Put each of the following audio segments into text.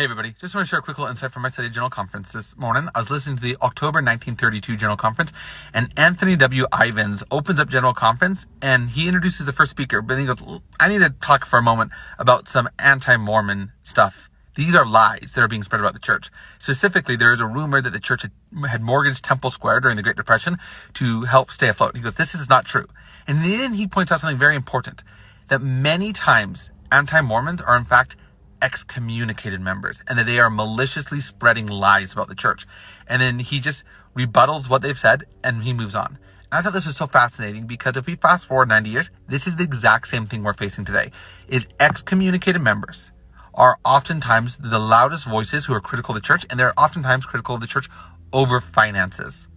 Hey everybody, just want to share a quick little insight from my study General Conference this morning. I was listening to the October 1932 General Conference, and Anthony W. Ivins opens up General Conference, and he introduces the first speaker, but he goes, I need to talk for a moment about some anti-Mormon stuff. These are lies that are being spread about the church. Specifically, there is a rumor that the church had mortgaged Temple Square during the Great Depression to help stay afloat. He goes, this is not true. And then he points out something very important, that many times anti-Mormons are in fact excommunicated members, and that they are maliciously spreading lies about the church. And then he just rebuttals what they've said, and he moves on. And I thought this was so fascinating, because if we fast forward 90 years, this is the exact same thing we're facing today, is excommunicated members are oftentimes the loudest voices who are critical of the church, and they're oftentimes critical of the church over finances.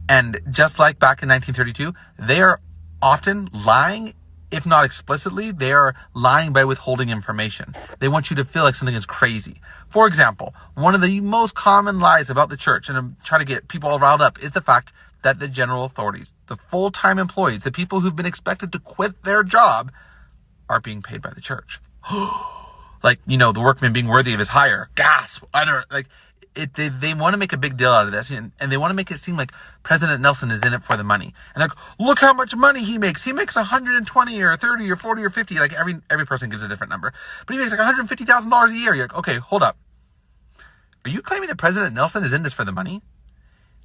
And just like back in 1932, they are often lying. If not explicitly, they are lying by withholding information. They want you to feel like something is crazy. For example, one of the most common lies about the church, and I'm trying to get people all riled up, is the fact that the general authorities, the full-time employees, the people who've been expected to quit their job, are being paid by the church. Like, the workman being worthy of his hire. Gasp! They want to make a big deal out of this, and they want to make it seem like President Nelson is in it for the money. And they're like, look how much money he makes. He makes 120 or 30 or 40 or 50. Like every person gives a different number. But he makes like $150,000 a year. You're like, okay, hold up. Are you claiming that President Nelson is in this for the money?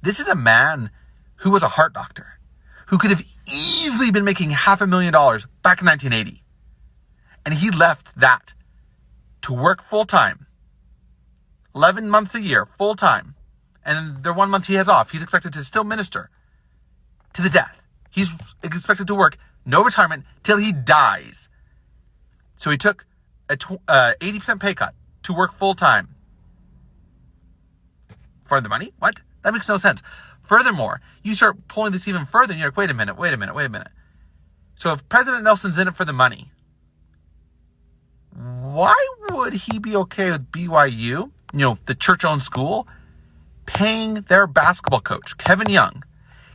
This is a man who was a heart doctor, who could have easily been making $500,000 back in 1980. And he left that to work full-time. 11 months a year, full time. And the 1 month he has off, he's expected to still minister to the death. He's expected to work, no retirement, till he dies. So he took a 80% pay cut to work full time. For the money? What? That makes no sense. Furthermore, you start pulling this even further, and you're like, wait a minute. So if President Nelson's in it for the money, why would he be okay with BYU, the church-owned school, paying their basketball coach, Kevin Young,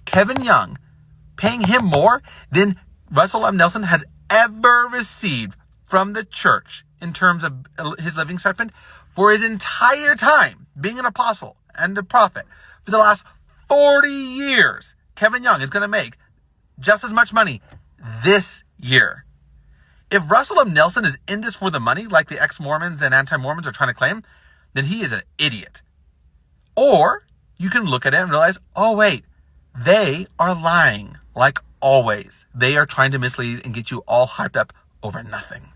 paying him more than Russell M. Nelson has ever received from the church in terms of his living stipend for his entire time being an apostle and a prophet? For the last 40 years, Kevin Young is going to make just as much money this year. If Russell M. Nelson is in this for the money, like the ex-Mormons and anti-Mormons are trying to claim, then he is an idiot. Or you can look at it and realize, oh wait, they are lying like always. They are trying to mislead and get you all hyped up over nothing.